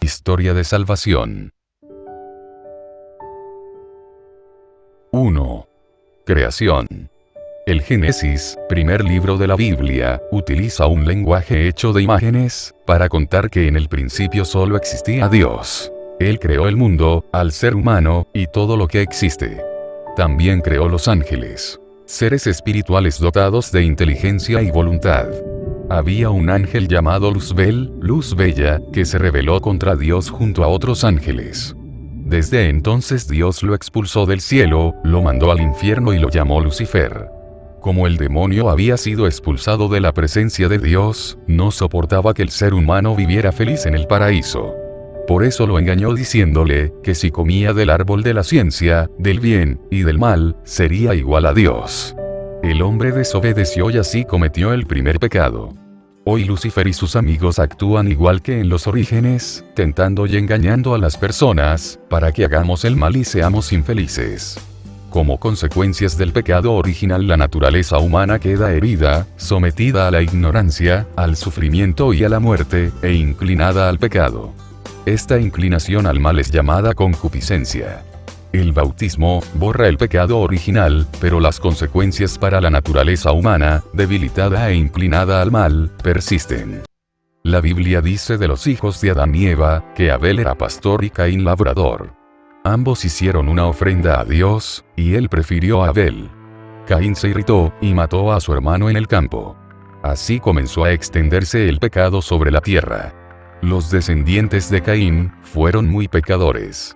Historia de salvación. 1. Creación. El Génesis, primer libro de la Biblia, utiliza un lenguaje hecho de imágenes, para contar que en el principio solo existía Dios. Él creó el mundo, al ser humano, y todo lo que existe. También creó los ángeles, seres espirituales dotados de inteligencia y voluntad. Había un ángel llamado Luzbel, Luz Bella, que se rebeló contra Dios junto a otros ángeles. Desde entonces Dios lo expulsó del cielo, lo mandó al infierno y lo llamó Lucifer. Como el demonio había sido expulsado de la presencia de Dios, no soportaba que el ser humano viviera feliz en el paraíso. Por eso lo engañó diciéndole, que si comía del árbol de la ciencia, del bien, y del mal, sería igual a Dios. El hombre desobedeció y así cometió el primer pecado. Hoy Lucifer y sus amigos actúan igual que en los orígenes, tentando y engañando a las personas, para que hagamos el mal y seamos infelices. Como consecuencias del pecado original, la naturaleza humana queda herida, sometida a la ignorancia, al sufrimiento y a la muerte, e inclinada al pecado. Esta inclinación al mal es llamada concupiscencia. El bautismo borra el pecado original, pero las consecuencias para la naturaleza humana, debilitada e inclinada al mal, persisten. La Biblia dice de los hijos de Adán y Eva, que Abel era pastor y Caín labrador. Ambos hicieron una ofrenda a Dios, y él prefirió a Abel. Caín se irritó, y mató a su hermano en el campo. Así comenzó a extenderse el pecado sobre la tierra. Los descendientes de Caín, fueron muy pecadores.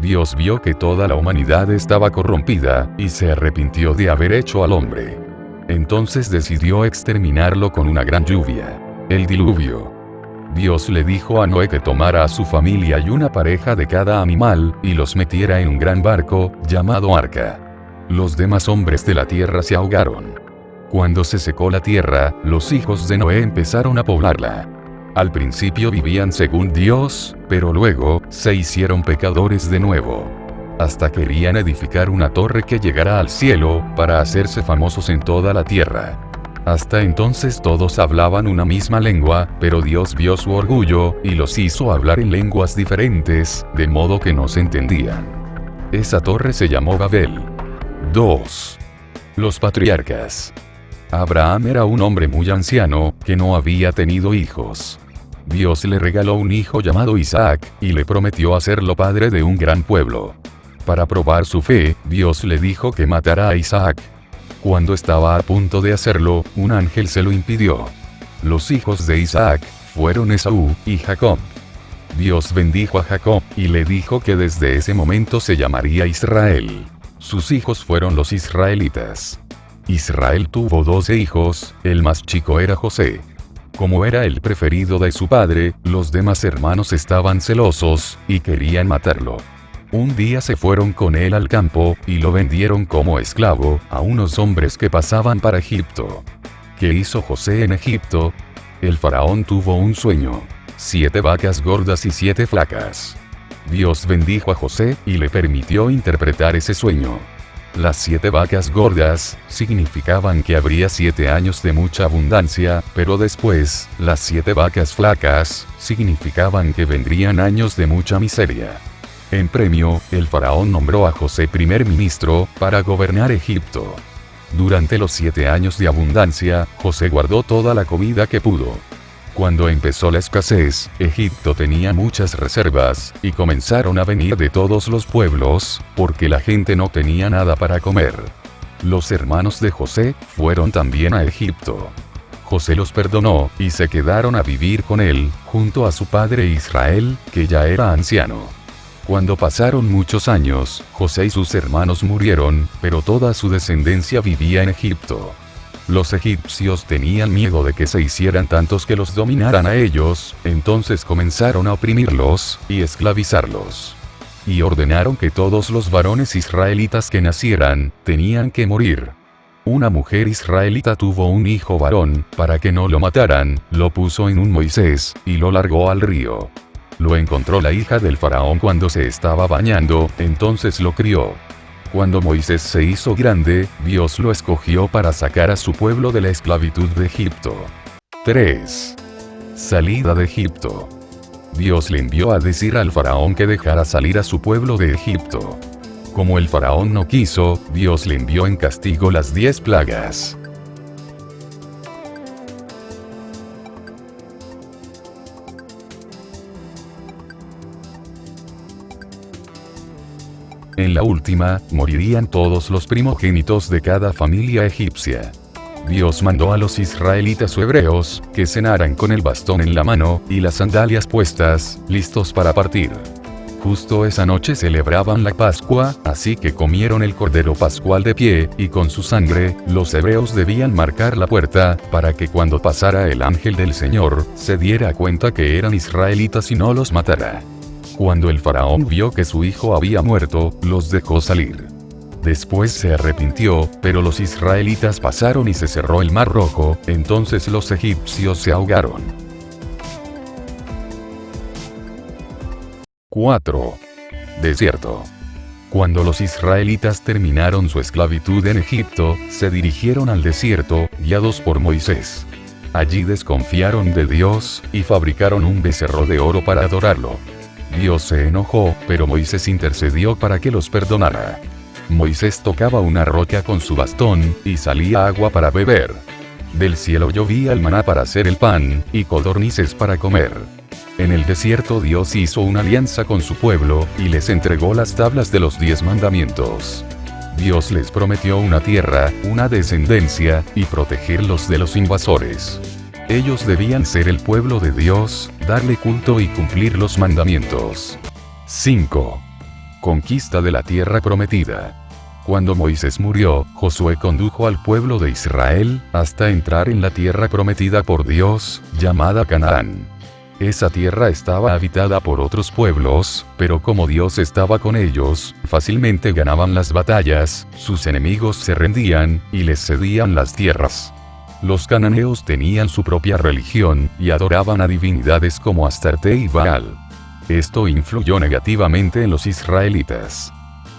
Dios vio que toda la humanidad estaba corrompida, y se arrepintió de haber hecho al hombre. Entonces decidió exterminarlo con una gran lluvia, el diluvio. Dios le dijo a Noé que tomara a su familia y una pareja de cada animal, y los metiera en un gran barco, llamado arca. Los demás hombres de la tierra se ahogaron. Cuando se secó la tierra, los hijos de Noé empezaron a poblarla. Al principio vivían según Dios, pero luego, se hicieron pecadores de nuevo. Hasta querían edificar una torre que llegara al cielo, para hacerse famosos en toda la tierra. Hasta entonces todos hablaban una misma lengua, pero Dios vio su orgullo, y los hizo hablar en lenguas diferentes, de modo que no se entendían. Esa torre se llamó Babel. 2. Los patriarcas. Abraham era un hombre muy anciano, que no había tenido hijos. Dios le regaló un hijo llamado Isaac, y le prometió hacerlo padre de un gran pueblo. Para probar su fe, Dios le dijo que matara a Isaac. Cuando estaba a punto de hacerlo, un ángel se lo impidió. Los hijos de Isaac fueron Esaú y Jacob. Dios bendijo a Jacob, y le dijo que desde ese momento se llamaría Israel. Sus hijos fueron los israelitas. Israel tuvo 12 hijos, el más chico era José. Como era el preferido de su padre, los demás hermanos estaban celosos, y querían matarlo. Un día se fueron con él al campo, y lo vendieron como esclavo, a unos hombres que pasaban para Egipto. ¿Qué hizo José en Egipto? El faraón tuvo un sueño: 7 vacas gordas y 7 flacas. Dios bendijo a José, y le permitió interpretar ese sueño. Las 7 vacas gordas significaban que habría 7 años de mucha abundancia, pero después, las 7 vacas flacas significaban que vendrían años de mucha miseria. En premio, el faraón nombró a José primer ministro, para gobernar Egipto. Durante los 7 años de abundancia, José guardó toda la comida que pudo. Cuando empezó la escasez, Egipto tenía muchas reservas, y comenzaron a venir de todos los pueblos, porque la gente no tenía nada para comer. Los hermanos de José fueron también a Egipto. José los perdonó, y se quedaron a vivir con él, junto a su padre Israel, que ya era anciano. Cuando pasaron muchos años, José y sus hermanos murieron, pero toda su descendencia vivía en Egipto. Los egipcios tenían miedo de que se hicieran tantos que los dominaran a ellos, entonces comenzaron a oprimirlos, y esclavizarlos. Y ordenaron que todos los varones israelitas que nacieran, tenían que morir. Una mujer israelita tuvo un hijo varón, para que no lo mataran, lo puso en un Moisés, y lo largó al río. Lo encontró la hija del faraón cuando se estaba bañando, entonces lo crió. Cuando Moisés se hizo grande, Dios lo escogió para sacar a su pueblo de la esclavitud de Egipto. 3. Salida de Egipto. Dios le envió a decir al faraón que dejara salir a su pueblo de Egipto. Como el faraón no quiso, Dios le envió en castigo las 10 plagas. En la última, morirían todos los primogénitos de cada familia egipcia. Dios mandó a los israelitas o hebreos, que cenaran con el bastón en la mano, y las sandalias puestas, listos para partir. Justo esa noche celebraban la Pascua, así que comieron el cordero pascual de pie, y con su sangre, los hebreos debían marcar la puerta, para que cuando pasara el ángel del Señor, se diera cuenta que eran israelitas y no los matara. Cuando el faraón vio que su hijo había muerto, los dejó salir. Después se arrepintió, pero los israelitas pasaron y se cerró el mar Rojo, entonces los egipcios se ahogaron. 4. Desierto. Cuando los israelitas terminaron su esclavitud en Egipto, se dirigieron al desierto, guiados por Moisés. Allí desconfiaron de Dios, y fabricaron un becerro de oro para adorarlo. Dios se enojó, pero Moisés intercedió para que los perdonara. Moisés tocaba una roca con su bastón, y salía agua para beber. Del cielo llovía el maná para hacer el pan, y codornices para comer. En el desierto Dios hizo una alianza con su pueblo, y les entregó las tablas de los 10 mandamientos. Dios les prometió una tierra, una descendencia, y protegerlos de los invasores. Ellos debían ser el pueblo de Dios, darle culto y cumplir los mandamientos. 5. Conquista de la tierra prometida. Cuando Moisés murió, Josué condujo al pueblo de Israel, hasta entrar en la tierra prometida por Dios, llamada Canaán. Esa tierra estaba habitada por otros pueblos, pero como Dios estaba con ellos, fácilmente ganaban las batallas, sus enemigos se rendían, y les cedían las tierras. Los cananeos tenían su propia religión, y adoraban a divinidades como Astarte y Baal. Esto influyó negativamente en los israelitas.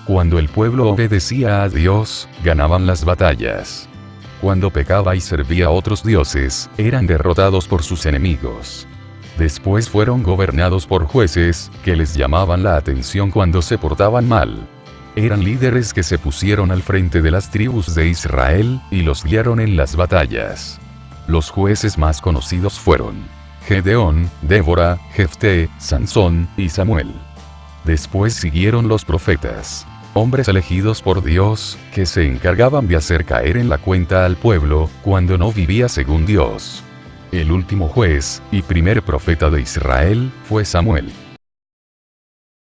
Cuando el pueblo obedecía a Dios, ganaban las batallas. Cuando pecaba y servía a otros dioses, eran derrotados por sus enemigos. Después fueron gobernados por jueces, que les llamaban la atención cuando se portaban mal. Eran líderes que se pusieron al frente de las tribus de Israel, y los guiaron en las batallas. Los jueces más conocidos fueron Gedeón, Débora, Jefté, Sansón, y Samuel. Después siguieron los profetas, hombres elegidos por Dios, que se encargaban de hacer caer en la cuenta al pueblo, cuando no vivía según Dios. El último juez, y primer profeta de Israel, fue Samuel.